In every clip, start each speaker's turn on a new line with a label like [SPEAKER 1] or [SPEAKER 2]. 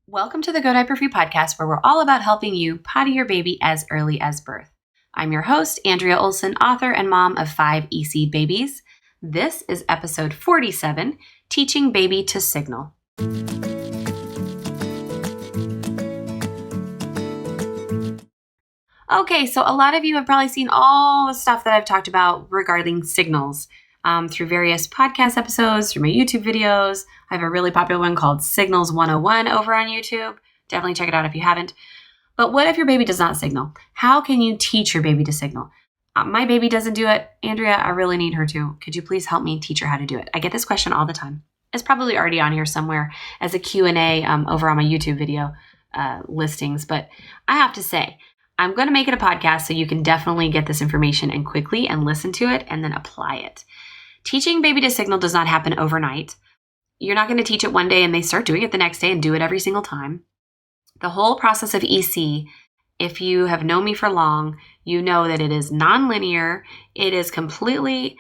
[SPEAKER 1] Welcome to the Go Diaper-Free podcast, where we're all about helping you potty your baby as early as birth. I'm your host, Andrea Olson, author and mom of 5 EC babies. This is episode 47, Teaching Baby to Signal. Okay, so a lot of you have probably seen all the stuff that I've talked about regarding signals through various podcast episodes, through my YouTube videos. I have a really popular one called Signals 101 over on YouTube. Definitely check it out if you haven't. But what if your baby does not signal? How can you teach your baby to signal? My baby doesn't do it. Andrea, I really need her to. Could you please help me teach her how to do it? I get this question all the time. It's probably already on here somewhere as a Q&A over on my YouTube video listings. But I have to say, I'm going to make it a podcast so you can definitely get this information and quickly and listen to it and then apply it. Teaching baby to signal does not happen overnight. You're not going to teach it one day and they start doing it the next day and do it every single time. The whole process of EC, if you have known me for long, you know that it is nonlinear. It is completely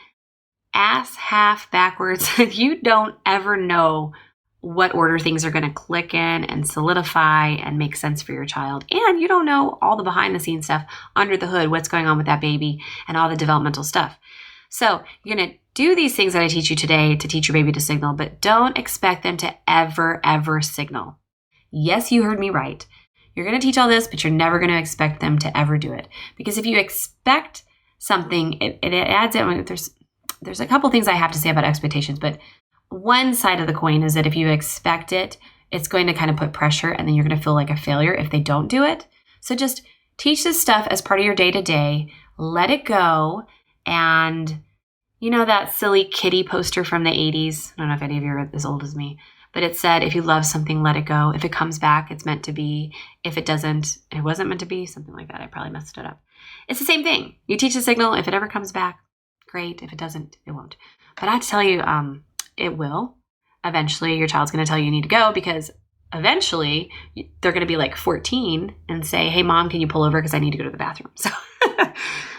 [SPEAKER 1] half backwards. You don't ever know what order things are going to click in and solidify and make sense for your child. And you don't know all the behind the scenes stuff under the hood, what's going on with that baby and all the developmental stuff. So you're going to do these things that I teach you today to teach your baby to signal, but don't expect them to ever signal. Yes, you heard me right. You're going to teach all this, but you're never going to expect them to ever do it. Because if you expect something, it adds in. There's a couple things I have to say about expectations, but one side of the coin is that if you expect it, it's going to kind of put pressure and then you're going to feel like a failure if they don't do it. So just teach this stuff as part of your day-to-day, let it go. And you know that silly kitty poster from the 80s? I don't know if any of you are as old as me, but it said, if you love something, let it go. If it comes back, it's meant to be. If it doesn't, it wasn't meant to be. Something like that. I probably messed it up. It's the same thing. You teach the signal. If it ever comes back, great. If it doesn't, it won't. But I have to tell you, it will. Eventually, your child's going to tell you need to go because eventually they're going to be like 14 and say, hey, mom, can you pull over because I need to go to the bathroom? So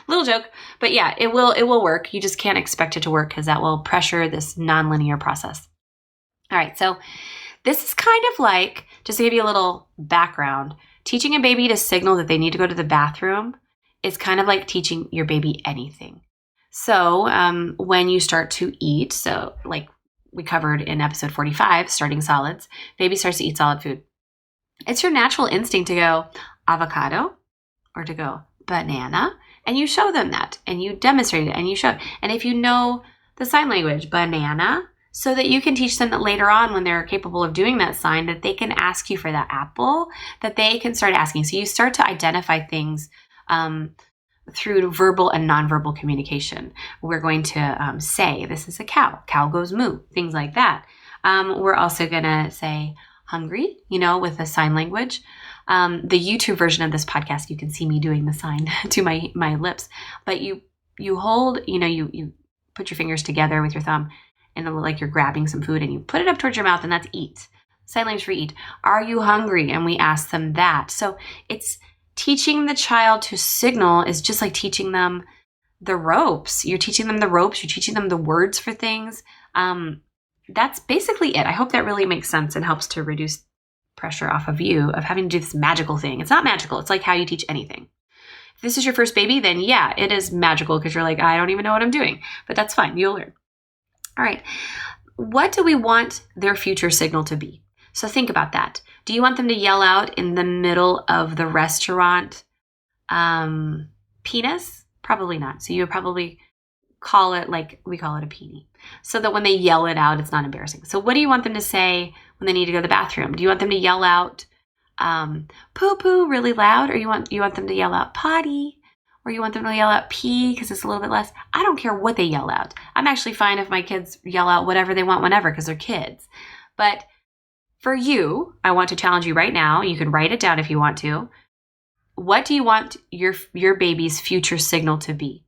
[SPEAKER 1] little joke, but yeah, it will work. You just can't expect it to work because that will pressure this nonlinear process. All right, so this is kind of like, just to give you a little background, teaching a baby to signal that they need to go to the bathroom is kind of like teaching your baby anything. So when you start to eat, so like we covered in episode 45, starting solids, baby starts to eat solid food. It's your natural instinct to go avocado or to go banana. And you show them that and you demonstrate it and you show. And if you know the sign language, banana, so that you can teach them that later on when they're capable of doing that sign, that they can ask you for that apple, that they can start asking. So you start to identify things through verbal and nonverbal communication. We're going to say, this is a cow. Cow goes moo, things like that. We're also going to say hungry, with a sign language. The YouTube version of this podcast, you can see me doing the sign to my lips, but you hold, you put your fingers together with your thumb and like you're grabbing some food and you put it up towards your mouth and that's eat. Sign language for eat. Are you hungry? And we ask them that. So it's teaching the child to signal is just like teaching them the ropes. You're teaching them the ropes. You're teaching them the words for things. That's basically it. I hope that really makes sense and helps to reduce pressure off of you of having to do this magical thing. It's not magical. It's like how you teach anything. If this is your first baby, then yeah, it is magical because you're like, I don't even know what I'm doing, but that's fine. You'll learn. All right. What do we want their future signal to be? So think about that. Do you want them to yell out in the middle of the restaurant, penis? Probably not. So you would probably call it like we call it a peenie, so that when they yell it out, it's not embarrassing. So what do you want them to say when they need to go to the bathroom? Do you want them to yell out poo poo really loud, or you want them to yell out potty, or you want them to yell out pee because it's a little bit less? I don't care what they yell out. I'm actually fine if my kids yell out whatever they want whenever because they're kids. But for you, I want to challenge you right now. You can write it down if you want to. What do you want your baby's future signal to be?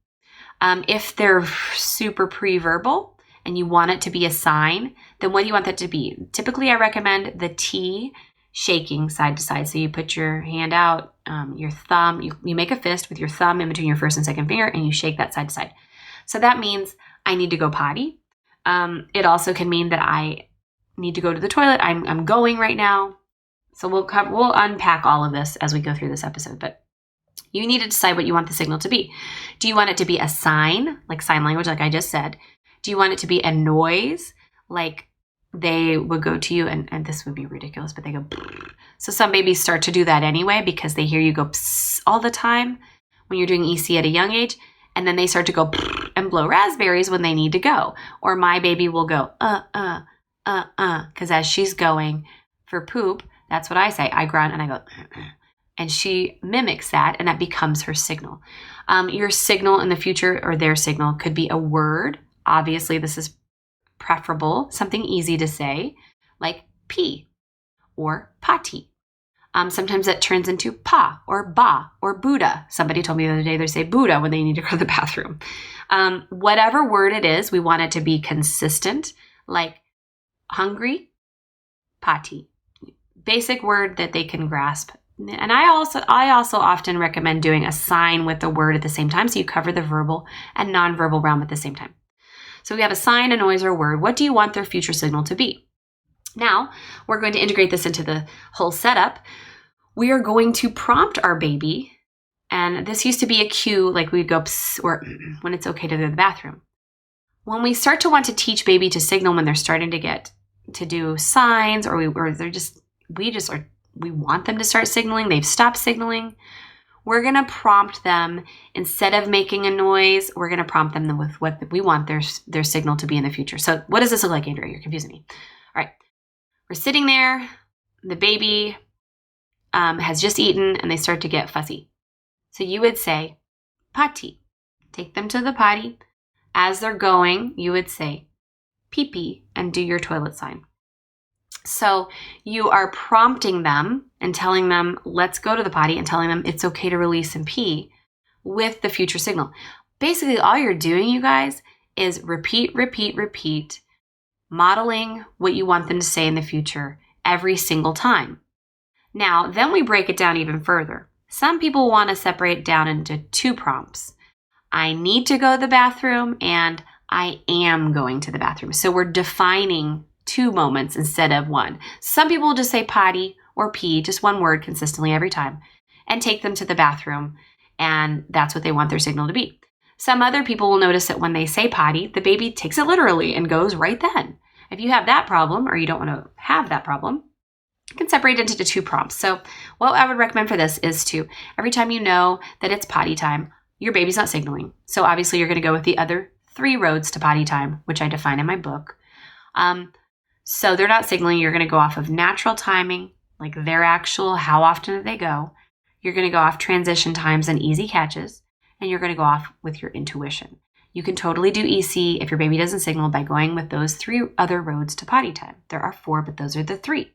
[SPEAKER 1] If they're super pre-verbal and you want it to be a sign, then what do you want that to be? Typically, I recommend the T shaking side to side. So you put your hand out, your thumb, you make a fist with your thumb in between your first and second finger, and you shake that side to side. So that means I need to go potty. It also can mean that I need to go to the toilet. I'm going right now. So we'll unpack all of this as we go through this episode, but you need to decide what you want the signal to be. Do you want it to be a sign, like sign language, like I just said? Do you want it to be a noise, like they would go to you, and this would be ridiculous, but they go, pfft. So some babies start to do that anyway because they hear you go psst all the time when you're doing EC at a young age, and then they start to go pfft and blow raspberries when they need to go. Or my baby will go, because as she's going for poop, that's what I say. I grunt and I go, and she mimics that, and that becomes her signal. Your signal in the future, or their signal, could be a word. Obviously, this is preferable, something easy to say, like pee or potty. Sometimes that turns into pa or ba or Buddha. Somebody told me the other day they say Buddha when they need to go to the bathroom. Whatever word it is, we want it to be consistent, like hungry, potty. Basic word that they can grasp. And I also often recommend doing a sign with the word at the same time, so you cover the verbal and nonverbal realm at the same time. So we have a sign, a noise, or a word. What do you want their future signal to be? Now, we're going to integrate this into the whole setup. We are going to prompt our baby, and this used to be a cue, like we'd go psst, or when it's okay to go to the bathroom. When we start to want to teach baby to signal when they're starting to get to do signs, or we want them to start signaling, they've stopped signaling, we're going to prompt them. Instead of making a noise, we're going to prompt them with what we want their signal to be in the future. So what does this look like, Andrea? You're confusing me. All right. We're sitting there. The baby has just eaten, and they start to get fussy. So you would say, potty. Take them to the potty. As they're going, you would say, pee-pee, and do your toilet sign. So you are prompting them and telling them, let's go to the potty, and telling them it's okay to release and pee with the future signal. Basically, all you're doing, you guys, is repeat, modeling what you want them to say in the future every single time. Now, then we break it down even further. Some people want to separate it down into 2 prompts. I need to go to the bathroom, and I am going to the bathroom. So we're defining 2 moments instead of 1. Some people will just say potty or pee, just 1 word consistently every time, and take them to the bathroom, and that's what they want their signal to be. Some other people will notice that when they say potty, the baby takes it literally and goes right then. If you have that problem, or you don't want to have that problem, you can separate it into 2 prompts. So what I would recommend for this is to, every time you know that it's potty time, your baby's not signaling. So obviously you're going to go with the other 3 roads to potty time, which I define in my book. So they're not signaling. You're going to go off of natural timing, like their actual, how often do they go. You're going to go off transition times and easy catches, and you're going to go off with your intuition. You can totally do EC if your baby doesn't signal by going with those 3 other roads to potty time. There are 4, but those are the 3.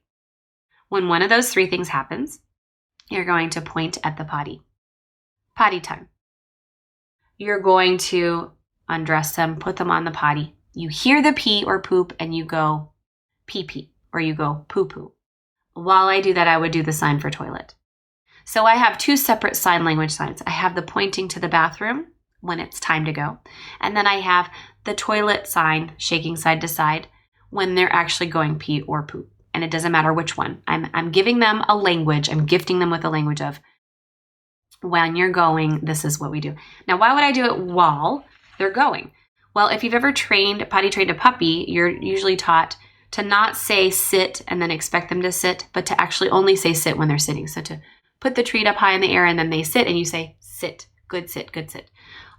[SPEAKER 1] When one of those 3 things happens, you're going to point at the potty. Potty time. You're going to undress them, put them on the potty. You hear the pee or poop, and you go pee-pee, or you go poo-poo. While I do that, I would do the sign for toilet. So I have 2 separate sign language signs. I have the pointing to the bathroom when it's time to go, and then I have the toilet sign, shaking side to side, when they're actually going pee or poop. And it doesn't matter which one. I'm giving them a language. I'm gifting them with a language of, when you're going, this is what we do. Now, why would I do it while they're going? Well, if you've ever potty trained a puppy, you're usually taught to not say sit and then expect them to sit, but to actually only say sit when they're sitting. So to put the treat up high in the air, and then they sit, and you say sit, good sit, good sit.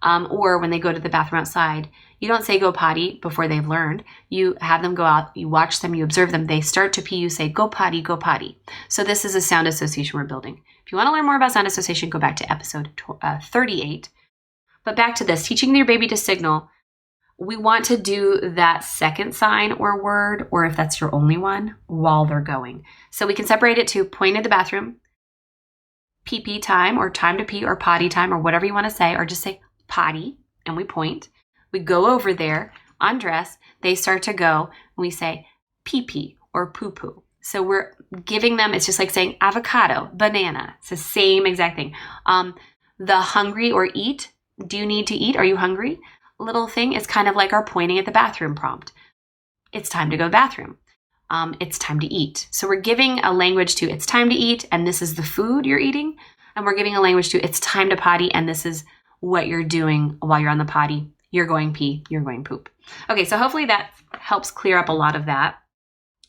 [SPEAKER 1] Or when they go to the bathroom outside, you don't say go potty before they've learned. You have them go out, you watch them, you observe them. They start to pee, you say go potty, go potty. So this is a sound association we're building. If you want to learn more about sound association, go back to episode 38. But back to this, teaching your baby to signal. We want to do that second sign or word, or if that's your only one, while they're going. So we can separate it to point at the bathroom, pee-pee time, or time to pee, or potty time, or whatever you want to say, or just say potty, and we point. We go over there, undress, they start to go, and we say pee-pee or poo-poo. So we're giving them, it's just like saying avocado, banana. It's the same exact thing. The hungry or eat, do you need to eat? Are you hungry? Little thing is kind of like our pointing at the bathroom prompt. It's time to go to the bathroom. it's time to eat. So we're giving a language to it's time to eat, and this is the food you're eating. And we're giving a language to it's time to potty, and this is what you're doing while you're on the potty. You're going pee, you're going poop. Okay, so hopefully that helps clear up a lot of that.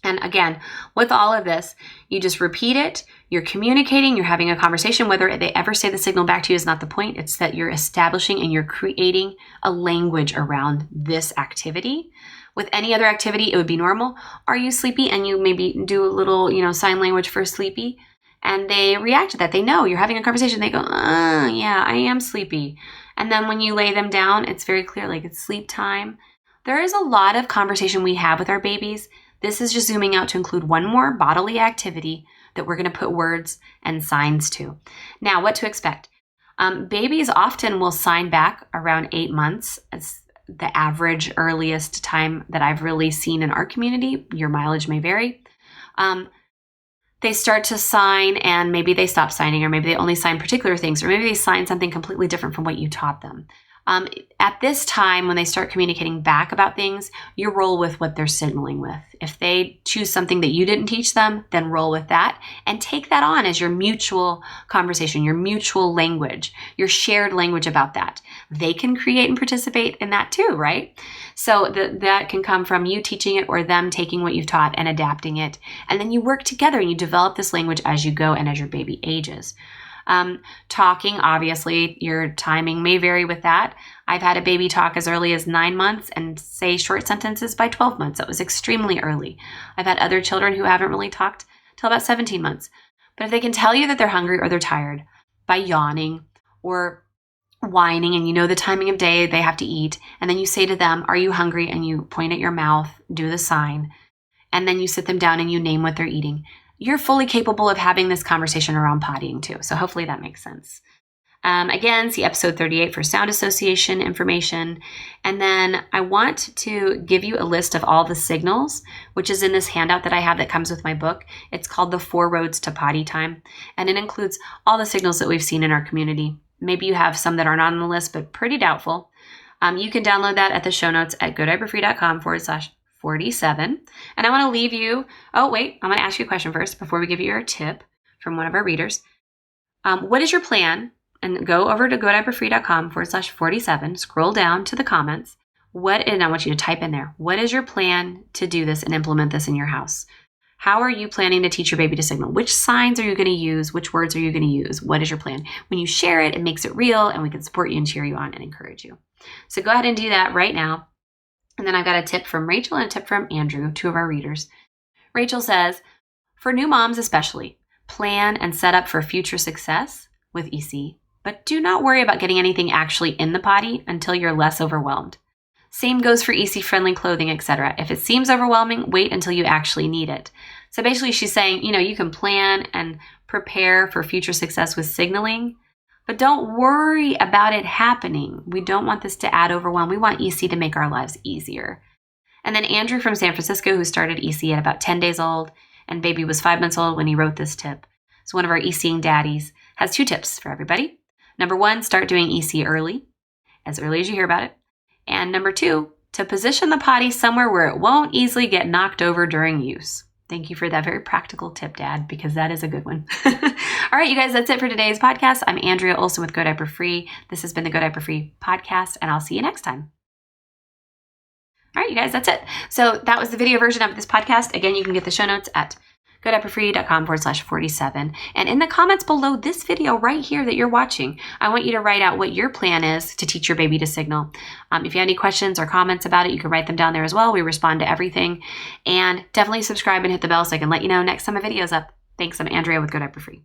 [SPEAKER 1] And again, with all of this, you just repeat it. You're communicating, you're having a conversation. Whether they ever say the signal back to you is not the point. It's that you're establishing and you're creating a language around this activity. With any other activity, it would be normal. Are you sleepy? And you maybe do a little, sign language for sleepy. And they react to that. They know you're having a conversation. They go, yeah, I am sleepy. And then when you lay them down, it's very clear, like it's sleep time. There is a lot of conversation we have with our babies. This is just zooming out to include one more bodily activity that we're going to put words and signs to. Now, what to expect? Babies often will sign back around 8 months as the average earliest time that I've really seen in our community. Your mileage may vary. They start to sign and maybe they stop signing, or maybe they only sign particular things, or maybe they sign something completely different from what you taught them. At this time, when they start communicating back about things, you roll with what they're signaling with. If they choose something that you didn't teach them, then roll with that and take that on as your mutual conversation, your mutual language, your shared language about that. They can create and participate in that too, right? So that can come from you teaching it or them taking what you've taught and adapting it. And then you work together and you develop this language as you go and as your baby ages. Talking, obviously, your timing may vary with that. I've had a baby talk as early as 9 months and say short sentences by 12 months. That was extremely early. I've had other children who haven't really talked till about 17 months. But if they can tell you that they're hungry or they're tired by yawning or whining, and you know the timing of day they have to eat, and then you say to them, "Are you hungry?" and you point at your mouth, do the sign, and then you sit them down and you name what they're eating. You're fully capable of having this conversation around pottying too. So hopefully that makes sense. Again, see episode 38 for sound association information. And then I want to give you a list of all the signals, which is in this handout that I have that comes with my book. It's called The 4 Roads to Potty Time. And it includes all the signals that we've seen in our community. Maybe you have some that are not on the list, but pretty doubtful. You can download that at the show notes at GoDiaperFree.com/47. And I want to leave you, I'm going to ask you a question first before we give you your tip from one of our readers. What is your plan? And go over to GoDiaperFree.com/47, scroll down to the comments. And I want you to type in there, what is your plan to do this and implement this in your house? How are you planning to teach your baby to signal? Which signs are you going to use? Which words are you going to use? What is your plan? When you share it, it makes it real and we can support you and cheer you on and encourage you. So go ahead and do that right now. And then I've got a tip from Rachel and a tip from Andrew, 2 of our readers. Rachel says, for new moms especially, plan and set up for future success with EC, but do not worry about getting anything actually in the potty until you're less overwhelmed. Same goes for EC-friendly clothing, etc. If it seems overwhelming, wait until you actually need it. So basically she's saying, you can plan and prepare for future success with signaling, but don't worry about it happening. We don't want this to add overwhelm. We want EC to make our lives easier. And then Andrew from San Francisco, who started EC at about 10 days old, and baby was 5 months old when he wrote this tip. So one of our ECing daddies has 2 tips for everybody. Number 1, start doing EC early as you hear about it. And number 2, to position the potty somewhere where it won't easily get knocked over during use. Thank you for that very practical tip, Dad, because that is a good one. All right, you guys, that's it for today's podcast. I'm Andrea Olson with Go Diaper Free. This has been the Go Diaper Free podcast, and I'll see you next time. All right, you guys, that's it. So that was the video version of this podcast. Again, you can get the show notes at GoDiaperFree.com/47. And in the comments below this video right here that you're watching, I want you to write out what your plan is to teach your baby to signal. If you have any questions or comments about it, you can write them down there as well. We respond to everything. And definitely subscribe and hit the bell so I can let you know next time a video is up. Thanks. I'm Andrea with Go Diaper Free.